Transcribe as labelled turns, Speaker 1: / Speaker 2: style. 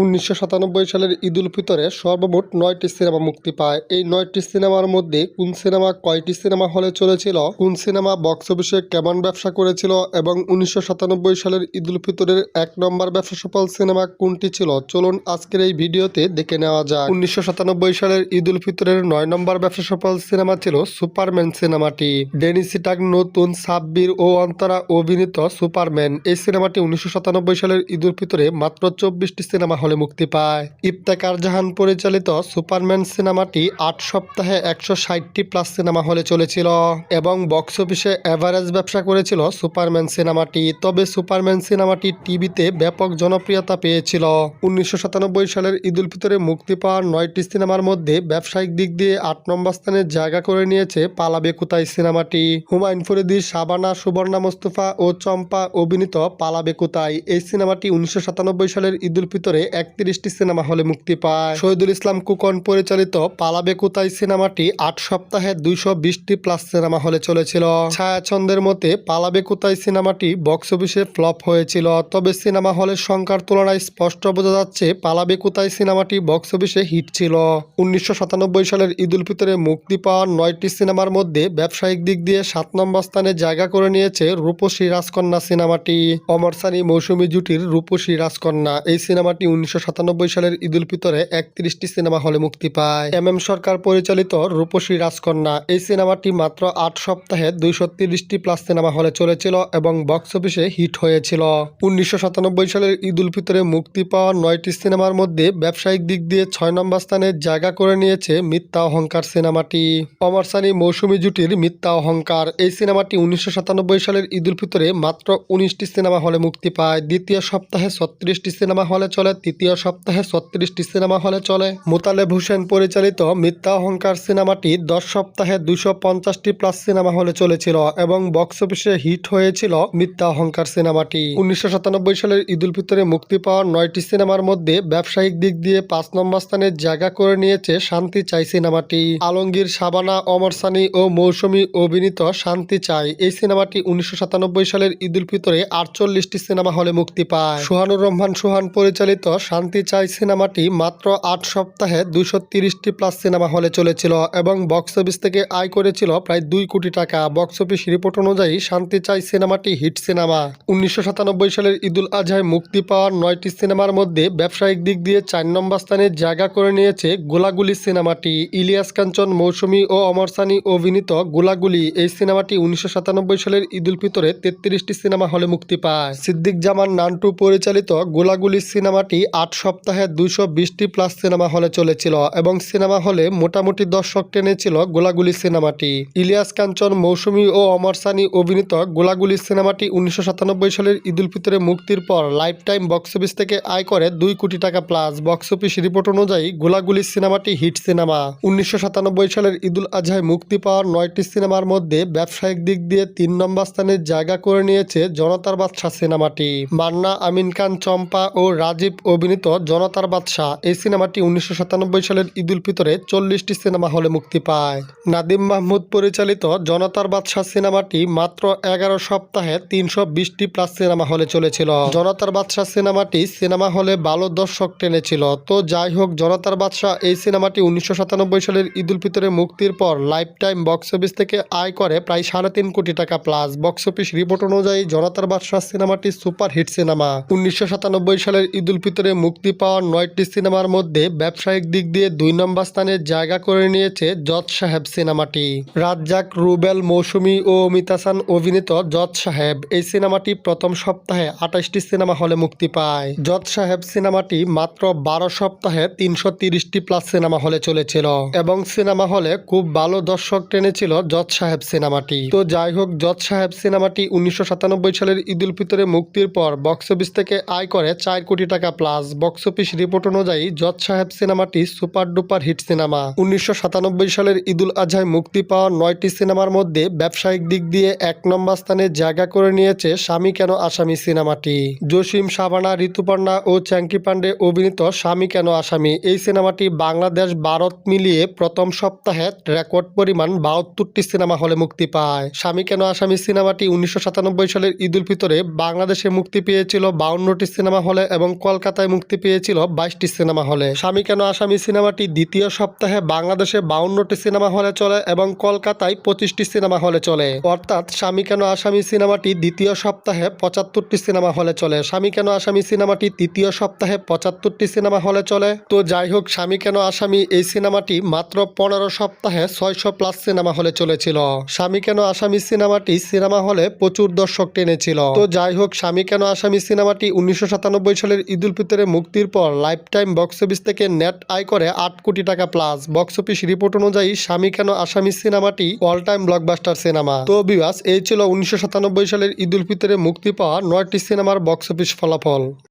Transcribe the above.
Speaker 1: 1997 সালের ঈদ উল ফিতরে সর্বমোট 9টি সিনেমা মুক্তি পায়। এই 9টি সিনেমার মধ্যে কোন সিনেমা কয়টি সিনেমা হলে চলেছিল, কোন সিনেমা বক্স অফিসে কেমন ব্যবসা করেছিল এবং 1997 সালের ঈদ উল ফিতরের 1 নম্বর ব্যবসা সফল সিনেমা কোনটি ছিল, চলুন আজকের এই ভিডিওতে দেখে নেওয়া যাক। 1997 সালের ঈদ উল ফিতরের 9 নম্বর ব্যবসা সফল সিনেমা ছিল সুপারম্যান সিনেমাটি। ড্যানি সিটাক নতুন, সাব্বির ও অন্তরা অভিনীত সুপারম্যান। এই সিনেমাটি 1997 সালের ঈদ উল ফিতরে মাত্র 24টি সিনেমা হলে মুক্তি পায়। ইফতেখার জাহান পরিচালিত সুপারম্যান সিনেমাটি 8 সপ্তাহে 160টি প্লাস সিনেমা হলে চলেছিল এবং বক্স অফিসে এভারেজ ব্যবসা করেছিল সুপারম্যান সিনেমাটি। তবে সুপারম্যান সিনেমাটি টিভিতে ব্যাপক জনপ্রিয়তা পেয়েছিল। 1997 সালের ঈদ উল ফিতরে মুক্তি পাওয়া 9টি সিনেমার মধ্যে ব্যবসায়িক দিক দিয়ে 8 নম্বর স্থানে জায়গা করে নিয়েছে পালাবে কোথায় সিনেমাটি। হুমায়ুন ফরিদি, শাবানা, সুবর্ণা মুস্তফা ও চম্পা অভিনীত পালাবে কোথায়। এই সিনেমাটি 1997 সালের ঈদ উল ফিতরে 31টি সিনেমা হলে মুক্তি পায়। শহীদুল ইসলাম কুকন পরিচালিত পালাবে কোথায় সিনেমাটি 8 সপ্তাহে 220টি প্লাস সিনেমা হলে চলেছিল। ছায়াছন্দের মতে পালাবে কোথায় সিনেমাটি বক্স অফিসে ফ্লপ হয়েছিল। তবে সিনেমা হলের সংখ্যার তুলনায় স্পষ্ট বোঝা যাচ্ছে পালাবে কোথায় সিনেমাটি বক্স অফিসে হিট ছিল। 1997 সালের ঈদ উল ফিতরে মুক্তি পাওয়া 9টি সিনেমার মধ্যে ব্যবসায়িক দিক দিয়ে 7 নম্বর স্থানে জায়গা করে নিয়েছে রূপসী রাজকন্যা সিনেমাটি। অমর সানি মৌসুমী জুটির রূপসী রাজকন্যা। এই সিনেমাটি 1997 সালের ঈদ উল ফিতরে 31টি সিনেমা হলে মুক্তি পায়। এম সরকার পরিচালিত রূপসী রাজকন্যা। এই সিনেমাটি মাত্র 8 সপ্তাহে 230টি প্লাস সিনেমা হলে চলেছিল এবং বক্স অফিসে হিট হয়েছিল। 1997 সালের ঈদ উল ফিতরে মুক্তি পাওয়া 9টি সিনেমার মধ্যে ব্যবসায়িক দিক দিয়ে 6 নম্বর স্থানে জায়গা করে নিয়েছে মিথ্যা অহংকার সিনেমাটি। অমর সানি মৌসুমী জুটির মিথ্যা অহংকার। এই সিনেমাটি 1997 সালের ঈদ উল ফিতরে মাত্র 19টি সিনেমা হলে মুক্তি পায়। দ্বিতীয় সপ্তাহে 36টি সিনেমা হলে চলে, তৃতীয় সপ্তাহে 36টি সিনেমা হলে চলে। মোতালেব হোসেন পরিচালিত মিথ্যা অহংকার সিনেমাটি 10 সপ্তাহে 250টি প্লাস সিনেমা হলে চলেছিল এবং বক্স অফিসে হিট হয়েছিল মিথ্যা অহংকার সিনেমাটি। 1997 সালের ঈদ উল ফিতরে মুক্তি পাওয়া 9টি সিনেমার মধ্যে ব্যবসায়িক দিক দিয়ে 5 নম্বর স্থানে জায়গা করে নিয়েছে শান্তি চাই সিনেমাটি। আলমগীর, শাবানা, অমর সানি ও মৌসুমী অভিনীত শান্তি চাই। এই সিনেমাটি 1997 সালের ঈদ উল ফিতরে 48টি সিনেমা হলে মুক্তি পায়। সোহানুর রহমান সোহান পরিচালিত শান্তি চাই সিনেমাটি মাত্র 8 সপ্তাহে 230টি প্লাস সিনেমা হলে চলেছিল এবং বক্স অফিস থেকে আয় করেছিল প্রায় 2 কোটি টাকা। বক্স অফিস রিপোর্ট অনুযায়ী শান্তি চাই সিনেমাটি হিট সিনেমা। 1997 সালের ঈদ উল আজহায় মুক্তি পাওয়া 9টি সিনেমার মধ্যে ব্যবসায়িক দিক দিয়ে 4 নম্বর স্থানে জায়গা করে নিয়েছে গোলাগুলি সিনেমাটি। ইলিয়াস কাঞ্চন, মৌসুমী ও অমর সানি অভিনীত গোলাগুলি। এই সিনেমাটি 1997 সালের ঈদ উল ফিতরে 33টি সিনেমা হলে মুক্তি পায়। সিদ্দিক জামান নান্টু পরিচালিত গোলাগুলি সিনেমাটি 8 সপ্তাহে 220টি প্লাস সিনেমা হলে চলেছিল এবং সিনেমা হলে মোটামুটি দর্শক টেনেছিল গোলাগুলি সিনেমাটি। ইলিয়াস কাঞ্চন, মৌসুমী ও অমর সানি অভিনীত গোলাগুলি সিনেমাটি 1997 সালের ঈদ উল ফিতরে মুক্তির পর লাইফ টাইম বক্স অফিস থেকে আয় করে 2 কোটি টাকা প্লাস। বক্স অফিস রিপোর্ট অনুযায়ী গোলাগুলি সিনেমাটি হিট সিনেমা। 1997 সালের ঈদ উল আজহায় মুক্তি পাওয়া 9টি সিনেমার মধ্যে ব্যবসায়িক দিক দিয়ে 3 নম্বর স্থানে জায়গা করে নিয়েছে জনতার বাদশাহ সিনেমাটি। মান্না, আমিন খান, চম্পা ও রাজীব অভিনীত জনতার বাদশাহ। এই সিনেমাটি 1997 সালের ঈদ উল ফিতরে 40টি সিনেমা হলে মুক্তি পায়। নাদিম মাহমুদ পরিচালিত জনতার বাদশাহ সিনেমাটি মাত্র 11 সপ্তাহে 320টি প্লাস সিনেমা হলে চলেছিল। জনতার বাদশাহ সিনেমাটি সিনেমা হলে ভালো দর্শক টেনেছিল। তো যাই হোক, জনতার বাদশাহ এই সিনেমাটি 1997 সালের ঈদ উল ফিতরে মুক্তির পর লাইফ টাইম বক্স অফিস থেকে আয় করে প্রায় 3.5 কোটি টাকা প্লাস। বক্স অফিস রিপোর্ট অনুযায়ী জনতার বাদশাহ সিনেমাটি সুপার হিট সিনেমা। 1997 সালের ঈদ উল ফিতরে মুক্তি পাওয়া 9টি সিনেমার মধ্যে ব্যবসায়িক দিক দিয়ে 2 নম্বর স্থানে জায়গা করে নিয়েছে জজ সাহেব সিনেমাটি। রাজ্জাক, রুবেল, মৌসুমী ও অমিতাসান অভিনীত জজ সাহেব। এই সিনেমাটি প্রথম সপ্তাহে 28টি সিনেমা হলে মুক্তি পায়। জজ সাহেব সিনেমাটি মাত্র 12 সপ্তাহে 330টি প্লাস সিনেমা হলে চলেছিল এবং সিনেমা হলে খুব ভালো দর্শক টেনেছিল জজ সাহেব সিনেমাটি। তো যাই হোক, জজ সাহেব সিনেমাটি 1997 সালের ঈদ উল ফিতরে মুক্তির পর বক্স অফিস থেকে আয় করে 4 কোটি টাকা প্লাস। বক্স অফিস রিপোর্ট অনুযায়ী জজ সাহেব সিনেমাটি সুপার ডুপার হিট সিনেমা। 1997 সালের ঈদ উল আজহায় মুক্তি পাওয়া 9টি সিনেমার মধ্যে ব্যবসায়িক দিক দিয়ে 1 নম্বর স্থানে জায়গা করে নিয়েছে স্বামী কেন আসামি সিনেমাটি। জসিম, শাবানা, ঋতুপর্ণা ও চ্যাঙ্কি পান্ডে অভিনীত স্বামী কেন আসামি। এই সিনেমাটি বাংলাদেশ, ভারত মিলিয়ে প্রথম সপ্তাহে রেকর্ড পরিমাণ 72টি সিনেমা হলে মুক্তি পায়। স্বামী কেন আসামি সিনেমাটি 1997 সালের ঈদ উল ফিতরে বাংলাদেশে মুক্তি পেয়েছিল 52টি সিনেমা হলে এবং কলকাতায় মুক্তি পেয়েছিল 22টি সিনেমা হলে। স্বামী কেন আসামি সিনেমাটি দ্বিতীয় সপ্তাহে বাংলাদেশে 52টি সিনেমা হলে চলে এবং কলকাতায় 25টি সিনেমা হলে চলে। অর্থাৎ স্বামী কেন আসামি সিনেমাটি দ্বিতীয় সপ্তাহে 75টি সিনেমা হলে চলে। স্বামী কেন আসামি সিনেমাটি তৃতীয় সপ্তাহে 75টি সিনেমা হলে চলে। তো যাই হোক, স্বামী কেন আসামি এই সিনেমাটি মাত্র 15 সপ্তাহে 600+ সিনেমা হলে চলেছিল। স্বামী কেন আসামি সিনেমাটি সিনেমা হলে প্রচুর দর্শক টেনেছিল। তো যাই হোক, স্বামী কেন আসামি সিনেমাটি 1997 সালের ঈদ উল ফিতরে মুক্তির পর লাইফ টাইম বক্স অফিস থেকে নেট আয় করে 8 কোটি টাকা প্লাস। বক্স অফিস রিপোর্ট অনুযায়ী স্বামী কেন আসামি সিনেমাটি অল টাইম ব্লকবাস্টার সিনেমা। তো ভিউয়ার্স, এই ছিল 1997 সালের ঈদ উল ফিতরে মুক্তি পাওয়া 9টি সিনেমার বক্স অফিস ফলাফল।